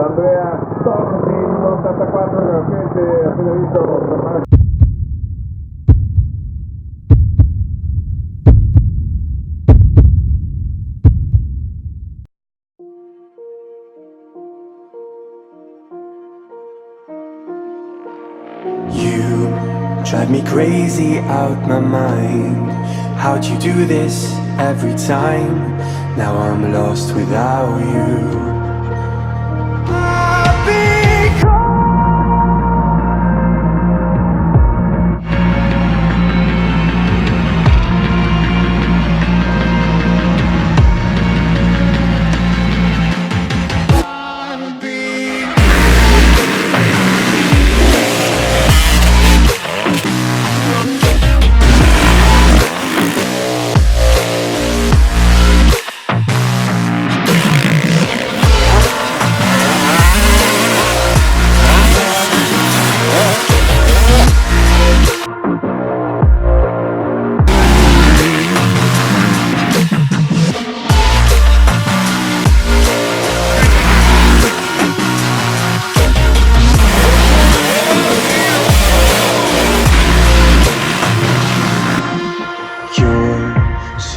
Andrea Torri 84 che avete appena visto. You drive me crazy out my mind. How'd you do this every time? Now I'm lost without you.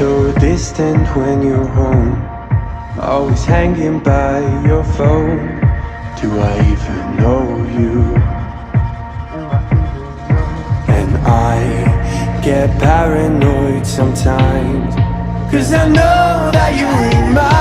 So distant when you're home, always hanging by your phone. Do I even know you? And I get paranoid sometimes, 'cause I know that you remind